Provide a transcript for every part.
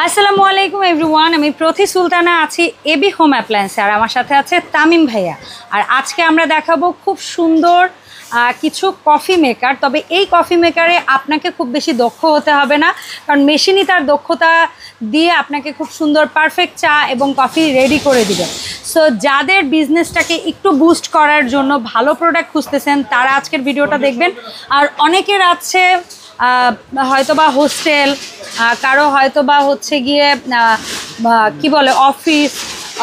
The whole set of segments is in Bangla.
আসসালামু আলাইকুম এভরিওয়ান, আমি প্রতি সুলতানা আছি এবি হোম অ্যাপ্লায়েন্সে, আর আমার সাথে আছে তামিম ভাইয়া। আর আজকে আমরা দেখাবো খুব সুন্দর কিছু কফি মেকার। তবে এই কফি মেকারে আপনাকে খুব বেশি দক্ষ হতে হবে না, কারণ মেশিনই তার দক্ষতা দিয়ে আপনাকে খুব সুন্দর পারফেক্ট চা এবং কফি রেডি করে দিবে। সো যাদের বিজনেসটাকে একটু বুস্ট করার জন্য ভালো প্রোডাক্ট খুঁজতেছেন তারা আজকের ভিডিওটা দেখবেন। আর অনেকের আছে হয়তোবা হোস্টেল, কারো হয়তোবা হচ্ছে গিয়ে কি বলে অফিস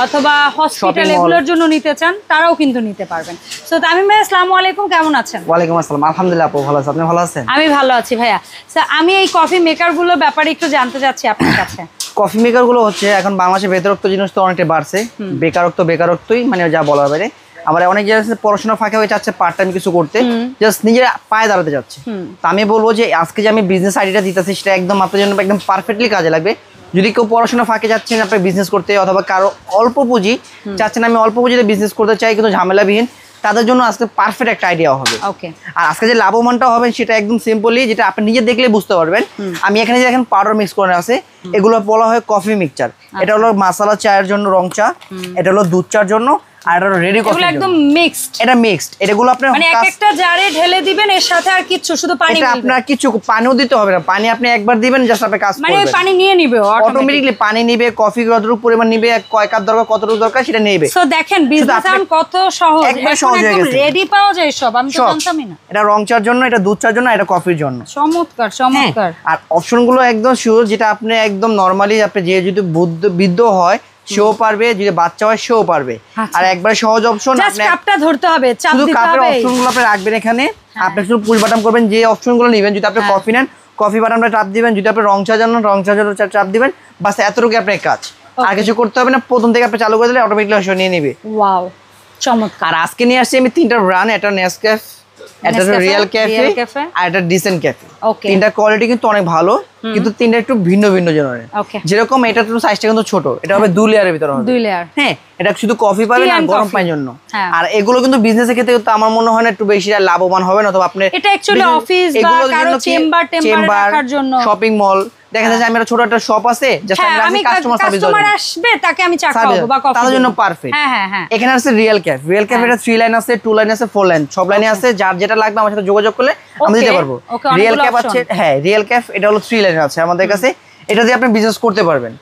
অথবা হসপিটাল, এগুলোর জন্য নিতে চান, তারাও কিন্তু নিতে পারবেন। সো তামিম ভাই, আসসালামু আলাইকুম, কেমন আছেন? ওয়ালাইকুম আসসালাম, আলহামদুলিল্লাহ আপু ভালো আছেন, আপনি ভালো আছেন? আমি ভালো আছি ভাইয়া। সো আমি এই কফি মেকারগুলোর ব্যাপারে একটু জানতে চাচ্ছি আপনার কাছে। কফি মেকার গুলো হচ্ছে এখন বাংলাদেশে বেকারত্ব জিনিস তো অনেকটা বাড়ছে। বেকারত্বই মানে যা বলার বাইরে। আবার অনেক জায়গায় পড়াশোনা ফাঁকে হয়ে যাচ্ছে পার্ট টাইম কিছু করতে, জাস্ট নিজের পায়ে দাঁড়াতে যাচ্ছে। তো আমি বলবো যে আজকে যে আমি বিজনেস আইডিয়াটা দিতেছি সেটা একদম আপনার জন্য একদম পারফেক্টলি কাজে লাগবে। যদি কেউ পড়াশোনা ফাঁকে যাচ্ছেন আপনার বিজনেস করতে, অথবা কারো অল্প পুঁজি চাচ্ছেন আমি অল্প পুঁজিতে বিজনেস করতে চাই কিন্তু ঝামেলাবিহীন, তাদের জন্য আজকে পারফেক্ট একটা আইডিয়া হবে। আর আজকে যে লাভবানটা হবে সেটা একদম সিম্পলি, যেটা আপনি নিজে দেখলে বুঝতে পারবেন। আমি এখানে যে দেখেন পাউডার মিক্স করে আছে, এগুলো বলা হয় কফি মিক্সচার। এটা হলো মাসালা চায়ের জন্য রং চা, এটা হলো দুধ চার জন্য, আর এটা রেডি কফি। একদম মিক্সড, এটা মিক্সড। এগুলো আপনি মানে এক একটা জারে ঢেলে দিবেন, এর সাথে আর কিছু শুধু পানি, এটা আপনার কিছু পানিও দিতে হবে না, পানি আপনি একবার দিবেন জাস্ট আপনি কাজ করবেন, মানে পানি নিয়ে নিবে অটোমেটিক্যালি। পানি নিবে, কফি কতটুকু পরিমাণ নিবে, কয় কাপ দরকার, কতটুকু দরকার সেটা নেবে। সো দেখেন বিজনেস এখন কত সহজ, একবার সহজ হয়ে গেছে, রেডি পাওয়া যায় সব। আমি তো জানতামই না। এটা রং চার জন্য, এটা দুধ চার জন্য, এটা কফির জন্য। চমৎকার চমৎকার। আর অপশনগুলো একদম শিওর, যেটা আপনি একদম নরমালি আপনি যে যদি বিদ্ধ হয় সেও পারবে, যদি বাচ্চা হয় সেও পারবে। আর একবার সহজ অপশন, আপনি কাপটা ধরতে হবে, চাপ শুধু দিতে হবে। কাপের অপশনগুলো আপনি রাখবেন এখানে। আপনি শুধু পুশ বাটন করবেন, যে অপশনগুলো নেবেন। যদি আপনি কফি নেন কফি বাটনটা চাপ দিবেন, যদি আপনি রং চা জানেন রং চা চাপ দিবেন, বাস এতটুকু আপনার কাজ। আর কিছু করতে হবে না, প্রথম থেকে আপনি চালু করে দিলে অটোমেটিক্যালি নিয়ে নেবে। ওয়াও, চমৎকার। আর আজকে নিয়ে আসছি আমি তিনটা ব্র্যান্ড, এটা নেসক্যাফে, এটা রিয়েল ক্যাফে, আর এটা ডিসেন্ট ক্যাফে। তিনটা কোয়ালিটি কিন্তু অনেক ভালো, কিন্তু তিনটা একটু ভিন্ন ভিন্ন জনের। যেরকম এটা তো সাইজটা কিন্তু ছোট, এটা হবে 2 লেয়ারের ভিতরে হবে। 2 লেয়ার, হ্যাঁ। এটা শুধু কফি পাবেন আর গরম পানির জন্য। আর এগুলো কিন্তু বিজনেসের ক্ষেত্রে তো আমার মনে হয় না একটু বেশি লাভবান হবে না। অথবা আপনি এটা অ্যাকচুয়ালি অফিস বা কারো চেম্বার রাখার জন্য, শপিং মল, দেখা যায় যে আমি ছোট একটা শপ আছে, জাস্ট আমি কাস্টমার আসবে তাকে আমি চা খাওয়াবো বা কফি, তার জন্য পারফেক্ট। হ্যাঁ। এখানে আছে রিয়েল ক্যাফে। রিয়েল ক্যাফে এটা 3 লাইন আছে, 2 লাইন আছে, 4 লাইন, সব লাইনে আছে। যার যেটা লাগবে আমার সাথে যোগাযোগ করলে আমি দিতে পারবো। রিয়েল ক্যাফ আছে, হ্যাঁ রিয়েল ক্যাফ, এটা হলো 3 লাইন আছে আমাদের কাছে। এটা দিয়ে আপনি বিজনেস করতে পারবেন।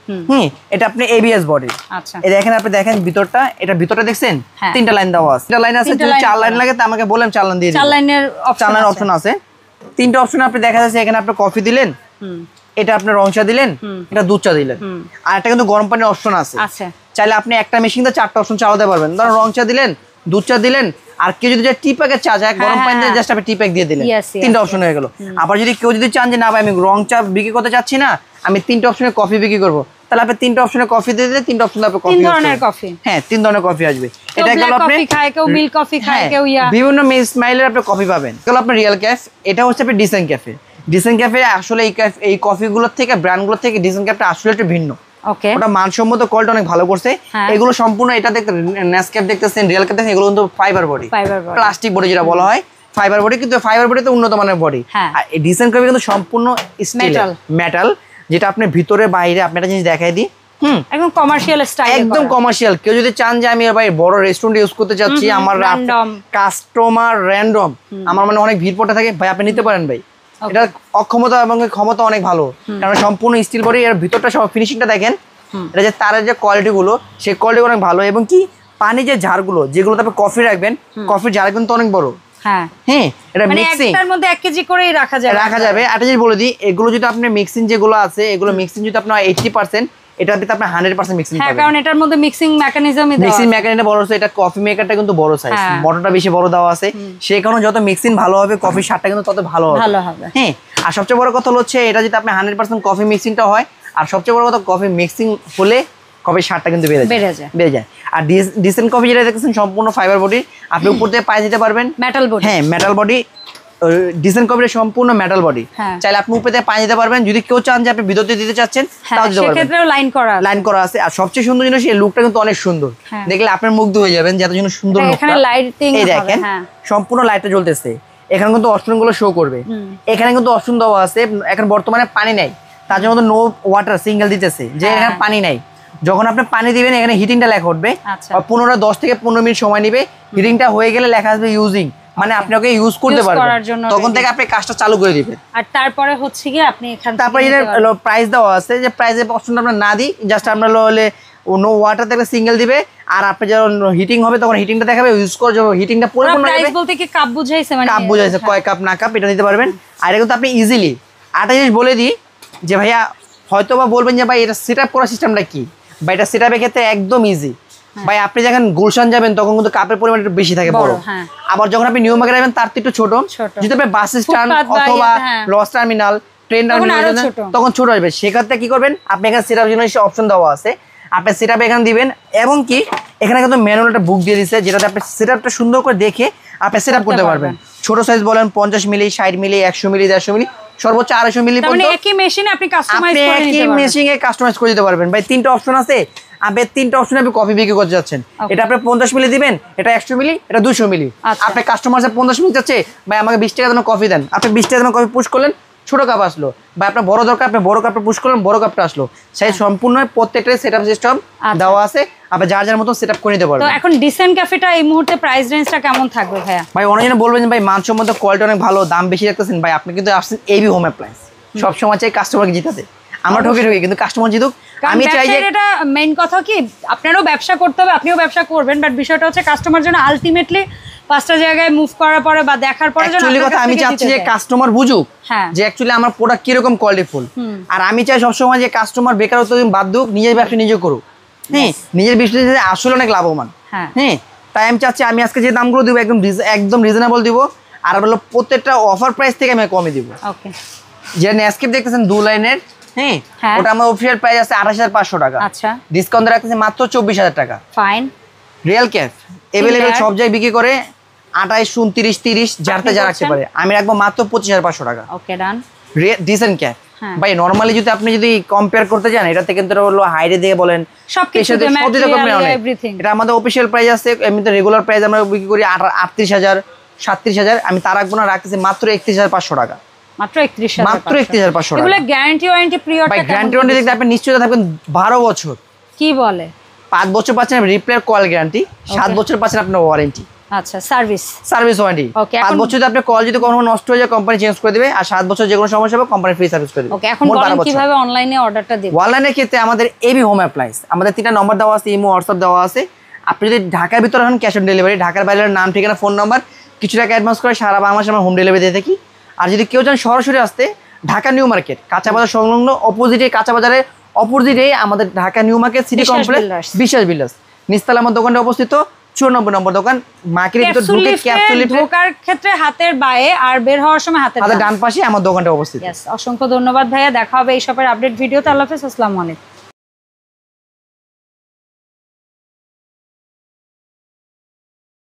এটা আপনি এবিএস বডি। আচ্ছা, এই দেখেন, আপনি দেখেন ভিতরটা, এটা ভিতরটা দেখছেন 3টা লাইন দেওয়া আছে। 3টা লাইন আছে, যদি 4 লাইন লাগে তা আমাকে বলেন 4 লাইন দিয়ে দিই। 4 লাইনের অপশন আছে। 3টা অপশন আপনি দেখা যাচ্ছে, এখানে আপনি কফি দিলেন, এটা আপনি রং চা দিলেন, এটা দুধ চা দিলেন, আর একটা কিন্তু গরম পানির অপশন আছে। চাইলে আপনি একটা মেশিন দিয়ে 4টা অপশন চালাতে পারবেন। ধরুন রং চা দিলেন, দুধ চা দিলেন, আর কেউ যদি টি প্যাকের চা চায় গরম পানি দিয়ে জাস্ট আপনি টি প্যাক দিয়ে দিলেন, 3টা অপশন হয়ে গেল। আবার যদি কেউ যদি চান যে না ভাই আমি রং চা বিক্রি করতে চাচ্ছি না, আমি 3টা অপশনে কফি বিক্রি করবো, তাহলে আপনি 3টা অপশনে কফি দিয়ে দিলে 3টা অপশনে আপনি কফি, 3 ধরনের কফি, হ্যাঁ 3 ধরনের কফি আসবে। এটা গেল আপনি কফি খায়, কেউ মিল্ক কফি খায়, কেউ বিভিন্ন স্মাইলের আপনি কফি পাবেন। গেল আপনার রিয়েল ক্যাফে, এটা হচ্ছে আপনি ডিসেন্ট ক্যাফে। ডিসেন্ট ক্যাফে আসলে এই কফিগুলোর থেকে, ব্র্যান্ডগুলোর থেকে ডিসেন্ট ক্যাফে আসলে একটু ভিন্ন। ওটা মানসম্মত কোয়ালিটি অনেক ভালো করছে। এগুলো সম্পূর্ণ, এটা দেখতে নেসক্যাফে দেখতেছেন, রিয়েল ক্যাফে দেখতেছেন, এগুলো কিন্তু ফাইবার বডি, প্লাস্টিক বডি যেটা বলা হয় ফাইবার বডি, কিন্তু ফাইবার বডিতে উন্নত মানের বডি। আর এই ডিসেন্ট ক্যাফে কিন্তু সম্পূর্ণ মেটাল, যেটা আপনি ভিতরে বাইরে আপনি একটা জিনিস দেখাই দিই, একদম কমার্শিয়াল স্টাইল, একদম কমার্শিয়াল। কেউ যদি চান যে আমি ভাই বড় রেস্টুরেন্ট ইউজ করতে চাচ্ছি, আমার কাস্টমার র্যান্ডম, আমার মানে অনেক ভিড় পড়ে থাকে, ভাই আপনি নিতে পারেন ভাই। এটা অক্ষমতা এবং ক্ষমতা অনেক ভালো, কারণ সম্পূর্ণ স্টিল বডি। এর ভিতরটা সব ফিনিশিংটা দেখেন, এটা যে তারের যে কোয়ালিটি গুলো, সেই কোয়ালিটি অনেক ভালো। এবং কি পানি যে জারগুলো, যেগুলো আপনি কফি রাখবেন, কফির জার কিন্তু অনেক বড়। এটা মিক্সিং, একটার মধ্যে 1 কেজি করেই রাখা যাবে। একটা জিনিস বলে দিই, এগুলো যদি আপনি মিক্সিং যেগুলো আছে, এগুলো মিক্সিং যদি আপনার 80%, এটা দিতে আপনি 100% মিক্সিং পাবেন। কারণ এটার মধ্যে মিক্সিং মেকানিজমই দেওয়া আছে। মিক্সিং মেকানিজম বড় আছে। এটা কফি মেকারটা কিন্তু বড় সাইজ, মোটরটা বেশি বড় দেওয়া আছে। সেই কারণে যত মিক্সিং ভালো হবে, কফির স্বাদটা কিন্তু তত ভালো হবে। হ্যাঁ। আর সবচেয়ে বড় কথা হচ্ছে, এটা যদি আপনি 100% কফি মিক্সিংটা হয়, আর সবচেয়ে বড় কথা কফি মিক্সিং হলে কফির স্বাদটা কিন্তু বেড়ে যায়। আর ডিসেন্ট কফি যেটা দেখছেন সম্পূর্ণ ফাইবার বডি, আপনি উপর থেকে পায়ে দিতে পারবেন, মেটাল বডি। হ্যাঁ, মেটাল বডি। ডিসেন্ট কফির সম্পূর্ণ মেটাল বডি, চাইলে আপনি উপরে পানি দিতে পারবেন। যদি কেউ চান যে আপনি ভিতরে দিতে চাচ্ছেন তাও দিতে পারবেন, সেক্ষেত্রেও লাইন করা আছে। আর সবচেয়ে সুন্দর জিনিস, এই লুকটা কিন্তু অনেক সুন্দর, দেখলে আপনার মুগ্ধ হয়ে যাবেন যে এত সুন্দর লুকটা। এখানে লাইটিং, এই দেখেন সম্পূর্ণ লাইটটা জ্বলতেছে। এখানে কিন্তু অপশনগুলো শো করবে। এখানে কিন্তু অপশন দেওয়া আছে। এখন বর্তমানে পানি নেই, তার জন্য নো ওয়াটার সিঙ্গেল দিতেছে, যে এখানে পানি নাই। যখন আপনি পানি দিবেন এখানে হিটিংটা লেখা উঠবে, 10 থেকে 15 মিনিট সময় নেবে। হিটিংটা হয়ে গেলে লেখা আসবে ইউজিং, মানে আপনি ওকে ইউজ করতে পারবেন, তখন থেকে আপনি কাজটা চালু করে দিবেন। আর তারপরে হচ্ছে কি আপনি এখান থেকে তারপরে এর প্রাইস দেওয়া আছে, যে প্রাইসের অপশনটা আমরা না দিই, জাস্ট আমরা হলে নো ওয়াটার থেকে সিঙ্গেল দিবে, আর আপনি যখন হিটিং হবে তখন হিটিংটা দেখাবে, ইউজ করে যখন হিটিংটা পরিপূর্ণ হবে। প্রাইস বলতে কি কাপ বুঝাইছে, মানে কাপ বুঝাইছে, কয় কাপ না কাপ এটা দিতে পারবেন। আর এটা কিন্তু আপনি ইজিলি আরেকটা জিনিস বলে দিই, যে ভাইয়া হয়তো বা বলবেন যে ভাই এটা সেটআপ করার সিস্টেমটা কি, বা এটা সেটআপের ক্ষেত্রে একদম ইজি। ভাই আপনি যখন গুলশান যাবেন তখন কিন্তু কাপের পরিমাণ একটু বেশি থাকে, বড়। আবার যখন আপনি নিউ মার্কেট যাবেন তার একটু ছোট। যদি আপনি বাস স্ট্যান্ড অথবা লস টার্মিনাল, ট্রেন টার্মিনাল তখন ছোট আসবে। সেক্ষেত্রে কি করবেন, আপনি এখানে সেটআপ জন্য অপশন দেওয়া আছে, আপনি সেটআপ এখানে দিবেন। এবং কি এখানে কিন্তু ম্যানুয়াল একটা বুক দিয়ে দিচ্ছে, যেটাতে আপনি সেটআপটা সুন্দর করে দেখে আপনি সেটআপ করতে পারবেন। ছোট সাইজ বলেন 50 মিলি, 60 মিলি, 100 মিলি, 150 মিলি, সর্বোচ্চ 250 মিলি পর্যন্ত একই মেশিনে আপনি কাস্টমাইজ করে নিতে পারবেন। একই মেশিনে কাস্টমাইজ করে দিতে পারবেন। ভাই 3টা অপশন আছে, আপনি 3টা অপশনে আপনি কফি বিক্রি করতে যাচ্ছেন। এটা আপনি 50 মিলি দিবেন, এটা 100 মিলি, এটা 200 মিলি। আপনি কাস্টমার 50 মিলি চাচ্ছে, ভাই আমাকে 20 টাকা দাম কফি দেন, আপনি 20 টাকা দাম কফি পুশ করলেন, ছোট কাপ আসলো। বা আপনার বড় দরকার, আপনি বড় কাপটা পুশ করলেন, বড় কাপটা আসলো। সেই সম্পূর্ণ প্রত্যেকটা সেটআপ সিস্টেম দেওয়া আছে, আপনি যার যার মতো সেটআপ করে নিতে পারবেন। তো এখন ডিসেন্ট ক্যাফেটা এই মুহূর্তে প্রাইস রেঞ্জটা কেমন থাকবে ভাইয়া? ভাই অনেকজন বলবেন যে ভাই মানসম্মত কোয়ালিটি অনেক ভালো, দাম বেশি রাখতেছেন। ভাই আপনি কিন্তু আসছেন এবি হোম অ্যাপ্লায়েন্স, সব সময় চাই কাস্টমারকে জিতাতে। আমরা ঠকে কিন্তু কাস্টমার জিতুক। আমি চাই যে এটা মেইন কথা কি, আপনারও ব্যবসা করতে হবে, আপনিও ব্যবসা করবেন, বাট বিষয়টা হচ্ছে কাস্টমার জন্য আলটিমেটলি 5টা জায়গায় মুভ করার পরে বা দেখার পরে যেন অ্যাকচুয়ালি কথা আমি চাচ্ছি যে কাস্টমার বুঝুক যে অ্যাকচুয়ালি আমার প্রোডাক্ট কিরকম কোয়ালিটিফুল। আর আমি চাই সবসময় যে কাস্টমার বেকারত্ব বাদ দিক, নিজের ব্যবসা নিজে করুক। হ্যাঁ, নিজের বিজনেসে আসলে অনেক লাভবান। হ্যাঁ, তাই আমি চাচ্ছি আমি আজকে যে দামগুলো দিব একদম রিজনেবল দিব। আর হলো প্রত্যেকটা অফার প্রাইস থেকে আমি কমে দিব। ওকে, যে নেসকেপ দেখতেছেন 2 লাইনের, হ্যাঁ ওটা আমার অফিশিয়াল প্রাইস আছে 28,500 টাকা। আচ্ছা, ডিসকাউন্ট রাখতেছে মাত্র 24,000 টাকা। ফাইন। রিয়েল ক্যাফ अवेलेबल সব জায়গায় বিক্রি করে 28, 29, 30 যারতে যা রাখতে পারে, আমি রাখবো মাত্র 25,500 টাকা। ওকে, ডান। ডিসেন্ট ক্যাফ ভাই নরমালি যদি আপনি যদি কম্পেয়ার করতে যান, এটাতে কিন্তু হলো হাইরে দিয়ে বলেন সবকিছু এটা আমাদের অফিশিয়াল প্রাইস আছে। এমনিতে রেগুলার প্রাইস আমরা বিক্রি করি 38,000, 37,000, আমি তার রাখবো না, রাখতেছি মাত্র 31,500 টাকা। মাত্র 31,500 টাকা। এগুলো গ্যারান্টি ওয়ারেন্টি পিরিয়ডটা ভাই গ্যারান্টি ওয়ারেন্টি দেখতে আপনি নিশ্চয়ই থাকবেন 12 বছর। কি বলে? 5 বছর পাচ্ছেন রিপ্লেয়ার কল গ্যারান্টি, 7 বছর পাচ্ছেন আপনার ওয়ারেন্টি। আচ্ছা, সার্ভিস ওয়ারেন্টি। 5 বছর যদি আপনার কল যদি কখনো নষ্ট হয়ে যায় কোম্পানি চেঞ্জ করে দিবে, আর 7 বছর যে কোনো সমস্যা হবে কোম্পানি ফ্রি সার্ভিস করে দিবে। ওকে, এখন বলেন কিভাবে অনলাইনে অর্ডারটা দেব? অনলাইনের ক্ষেত্রে আমাদের এবি হোম অ্যাপ্লায়েন্স, আমাদের 3টা নম্বর দেওয়া আছে, ইমো, হোয়াটসঅ্যাপ দেওয়া আছে। আপনি যদি ঢাকার ভিতরে হন ক্যাশ অন ডেলিভারি, ঢাকার বাইরের নাম, ঠিকানা, ফোন নাম্বার, কিছু টাকা অ্যাডভান্স করে সারা বাংলাদেশে আমরা হোম ডেলিভারি দিয়ে থাকি। আর যদি কেউ চান সরাসরি আসতে, ঢাকা নিউ মার্কেট কাঁচা বাজার সংলগ্ন অপোজিটে, কাঁচা বাজারের অপোজিটে আমাদের Dhaka new market city complex বিশ্বাস বিল্ডার্স নিচতলা আমার দোকানটা অবস্থিত, 94 নম্বর দোকান। মার্কেটের ভিতর ঢুকে ক্যাপসুল ঢোকার ক্ষেত্রে হাতের বায়ে আর বের হওয়ার সময় হাতের ডান পাশে আমার দোকানটা অবস্থিত। অসংখ্য ধন্যবাদ ভাইয়া, দেখা হবে এই শপের আপডেট ভিডিওতে। আল্লাহ হাফেজ, আসসালামু আলাইকুম।